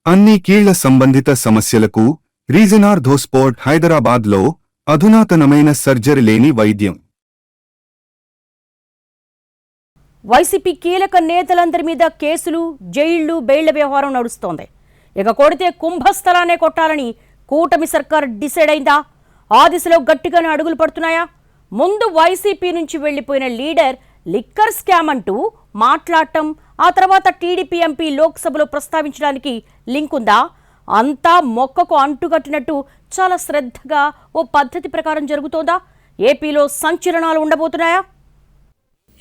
అన్ని కీళ్ల సంబంధిత సమస్యలకు రీజనార్థోస్పోర్ట్ హైదరాబాద్లో అధునాతనమైన సర్జరీ లేని వైద్యం. వైసీపీ కీలక నేతలందరి మీద కేసులు, జైళ్లు, బెయిళ్ల వ్యవహారం నడుస్తోంది. ఇక కొడితే కుంభస్థలానే కొట్టాలని కూటమి సర్కార్ డిసైడ్ అయిందా? ఆ దిశలో గట్టిగానే అడుగులు పడుతున్నాయా? ముందు వైసీపీ నుంచి వెళ్లిపోయిన లీడర్ లిక్కర్ స్కామ్ అంటూ మాట్లాడటం, ఆ తర్వాత టీడీపీ ఎంపీ లోక్సభలో ప్రస్తావించడానికి లింక్ ఉందా? అంతా మొక్కకు అంటుగట్టినట్టు చాలా శ్రద్ధగా ఓ పద్ధతి ప్రకారం జరుగుతోందా? ఏపీలో సంచలనాలు ఉండబోతున్నాయా?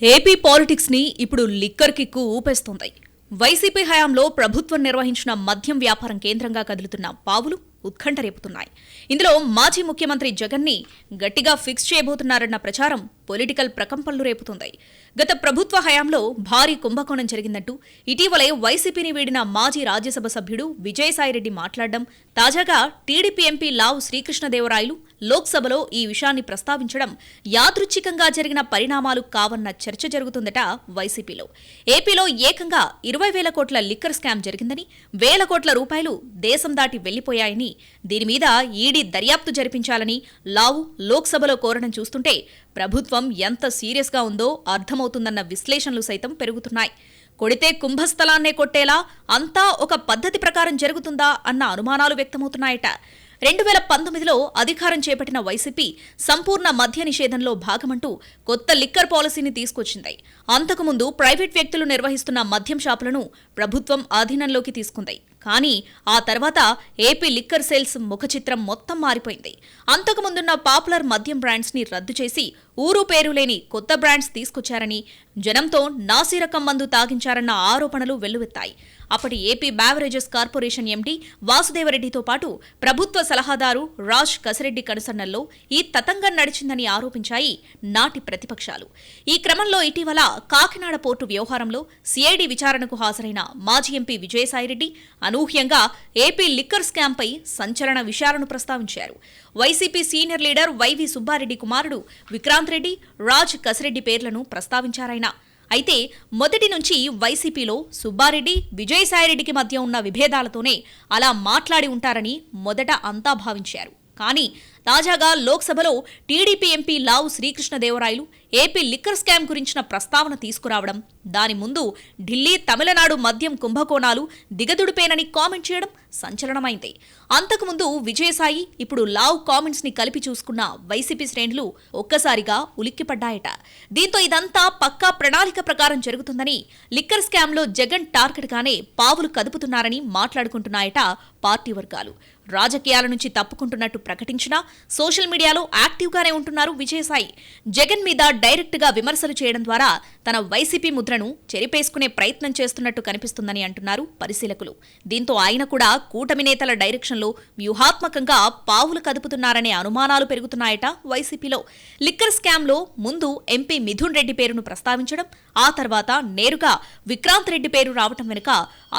ఏపీ పాలిటిక్స్ ని ఇప్పుడు లిక్కర్ కిక్కు ఊపేస్తోంది. వైసీపీ హయాంలో ప్రభుత్వం నిర్వహించిన మద్యం వ్యాపారం కేంద్రంగా కదులుతున్న పావులు ఉత్కంఠ రేపుతున్నాయి. ఇందులో మాజీ ముఖ్యమంత్రి జగన్ ని గట్టిగా ఫిక్స్ చేయబోతున్నారన్న ప్రచారం పొలిటికల్ ప్రకంపనలు రేపుతుంది. గత ప్రభుత్వ హయాంలో భారీ కుంభకోణం జరిగిందంటూ ఇటీవలే వైసీపీని వీడిన మాజీ రాజ్యసభ సభ్యుడు విజయసాయిరెడ్డి మాట్లాడడం, తాజాగా టీడీపీ ఎంపీ లావు శ్రీకృష్ణదేవరాయలు లోక్సభలో ఈ విషయాన్ని ప్రస్తావించడం యాదృచ్ఛికంగా జరిగిన పరిణామాలు కావన్న చర్చ జరుగుతుందట వైసీపీలో. ఏపీలో ఏకంగా 20,000 కోట్ల లిక్కర్ స్కామ్ జరిగిందని, 1,000 కోట్ల రూపాయలు దేశం దాటి వెళ్లిపోయాయని, దీని మీద ఈడీ దర్యాప్తు జరిపించాలని లావు లోక్సభలో కోరడం చూస్తుంటే ప్రభుత్వం ఎంత సీరియస్గా ఉందో అర్థమవుతుందన్న విశ్లేషణలు సైతం పెరుగుతున్నాయి. కొడితే కుంభస్థలాన్నే కొట్టేలా అంతా ఒక పద్ధతి ప్రకారం జరుగుతుందా అన్న అనుమానాలు వ్యక్తమవుతున్నాయట. 2019లో అధికారం చేపట్టిన వైసీపీ సంపూర్ణ మద్య నిషేధంలో భాగమంటూ కొత్త లిక్కర్ పాలసీని తీసుకొచ్చింది. అంతకుముందు ప్రైవేట్ వ్యక్తులు నిర్వహిస్తున్న మద్యం షాపులను ప్రభుత్వం ఆధీనంలోకి తీసుకుంది. కానీ ఆ తర్వాత ఏపీ లిక్కర్ సేల్స్ ముఖచిత్రం మొత్తం మారిపోయింది. అంతకుముందున్న పాపులర్ మద్యం బ్రాండ్స్ ని రద్దు చేసి ఊరు పేరు లేని కొత్త బ్రాండ్స్ తీసుకొచ్చారని, జనంతో నాసిరకం మందు తాగించారన్న ఆరోపణలు వెల్లువెత్తాయి. అప్పటి ఏపీ బ్యావరేజెస్ కార్పొరేషన్ ఎండీ వాసుదేవరెడ్డితో పాటు ప్రభుత్వ సలహాదారు రాజ్ కసిరెడ్డి కనుసన్నల్లో ఈ తతంగం నడిచిందని ఆరోపించాయి నాటి ప్రతిపక్షాలు. ఈ క్రమంలో ఇటీవల కాకినాడ పోర్టు వ్యవహారంలో సిఐడి విచారణకు హాజరైన మాజీ ఎంపీ విజయసాయిరెడ్డి అనూహ్యంగా ఏపీ లిక్కర్ స్కామ్పై సంచలన విషయాలను ప్రస్తావించారు. వైసీపీ సీనియర్ లీడర్ వైవి సుబ్బారెడ్డి కుమారుడు విక్రాంత్ రెడ్డి, రాజ్ కసిరెడ్డి పేర్లను ప్రస్తావించారాయన. అయితే మొదటి నుంచి వైసీపీలో సుబ్బారెడ్డి, విజయసాయిరెడ్డికి మధ్య ఉన్న విభేదాలతోనే అలా మాట్లాడి ఉంటారని మొదట అంతా భావించారు. కానీ తాజాగా లోక్సభలో టీడీపీ ఎంపీ లావు శ్రీకృష్ణదేవరాయలు ఏపీ లిక్కర్ స్కామ్ గురించిన ప్రస్తావన తీసుకురావడం, దాని ముందు ఢిల్లీ, తమిళనాడు మద్యం కుంభకోణాలు దిగదుడిపేనని కామెంట్ చేయడం సంచలనమైంది. అంతకుముందు విజయసాయి, ఇప్పుడు లావు కామెంట్స్ ని కలిపి చూసుకున్న వైసీపీ శ్రేణులు ఒక్కసారిగా ఉలిక్కిపడ్డాయట. దీంతో ఇదంతా పక్కా ప్రణాళిక ప్రకారం జరుగుతుందని, లిక్కర్ స్కామ్ లో జగన్ టార్గెట్ గానే పావులు కదుపుతున్నారని మాట్లాడుకుంటున్నాయట పార్టీ వర్గాలు. రాజకీయాల నుంచి తప్పుకుంటున్నట్టు ప్రకటించినా సోషల్ మీడియాలో యాక్టివ్గానే ఉంటున్నారు విజయసాయి. జగన్ మీద డైరెక్ట్ గా విమర్శలు చేయడం ద్వారా తన వైసీపీ ముద్రను చెరిపేసుకునే ప్రయత్నం చేస్తున్నట్టు కనిపిస్తుందని అంటున్నారు పరిశీలకులు. దీంతో ఆయన కూడా కూటమి నేతల డైరెక్షన్లో వ్యూహాత్మకంగా పావులు కదుపుతున్నారనే అనుమానాలు పెరుగుతున్నాయట వైసీపీలో. లిక్కర్ స్కామ్ లో ముందు ఎంపీ మిథున్ రెడ్డి పేరును ప్రస్తావించడం, ఆ తర్వాత నేరుగా విక్రాంత్ రెడ్డి పేరు రావటం వెనుక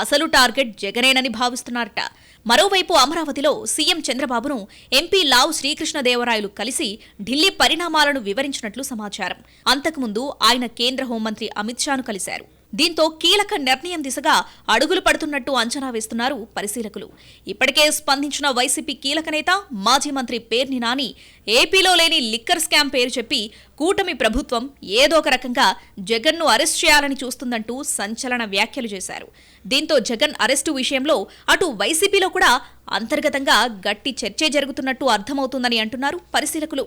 అసలు టార్గెట్ జగనేనని భావిస్తున్నారట. మరోవైపు అమరావతిలో సీఎం చంద్రబాబును ఎంపీ లావు శ్రీకృష్ణదేవరాయలు కలిసి ఢిల్లీ పరిణామాలను వివరించినట్లు సమాచారం. అంతకుముందు ఆయన కేంద్ర హోంమంత్రి అమిత్ షాను కలిశారు. దీంతో కీలక నిర్ణయం దిశగా అడుగులు పడుతున్నట్టు అంచనా వేస్తున్నారు పరిశీలకులు. ఇప్పటికే స్పందించిన వైసీపీ కీలక నేత మాజీ మంత్రి పేర్ని నాని ఏపీలో లేని లిక్కర్ స్కామ్ పేరు చెప్పి కూటమి ప్రభుత్వం ఏదో ఒక రకంగా జగన్ను అరెస్ట్ చేయాలని చూస్తుందంటూ సంచలన వ్యాఖ్యలు చేశారు. దీంతో జగన్ అరెస్టు విషయంలో అటు వైసీపీలో కూడా అంతర్గతంగా గట్టి చర్చే జరుగుతున్నట్టు అర్థమవుతుందని అంటున్నారు పరిశీలకులు.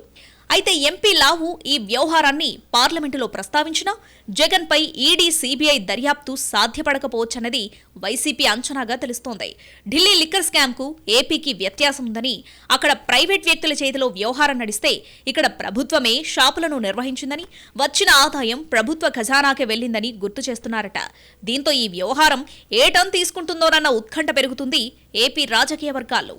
అయితే ఎంపీ లావు ఈ వ్యవహారాన్ని పార్లమెంటులో ప్రస్తావించినా జగన్పై ఈడీ, సీబీఐ దర్యాప్తు సాధ్యపడకపోవచ్చన్నది వైసీపీ అంచనాగా తెలుస్తోంది. ఢిల్లీ లిక్కర్ స్కామ్కు ఏపీకి వ్యత్యాసం ఉందని, అక్కడ ప్రైవేట్ వ్యక్తుల చేతిలో వ్యవహారం నడిస్తే ఇక్కడ ప్రభుత్వమే షాపులను నిర్వహించిందని, వచ్చిన ఆదాయం ప్రభుత్వ ఖజానాకే వెళ్లిందని గుర్తు చేస్తున్నారట. దీంతో ఈ వ్యవహారం ఏ టర్న్ తీసుకుంటుందోనన్న ఉత్కంఠ పెరుగుతుంది ఏపీ రాజకీయ వర్గాల్లో.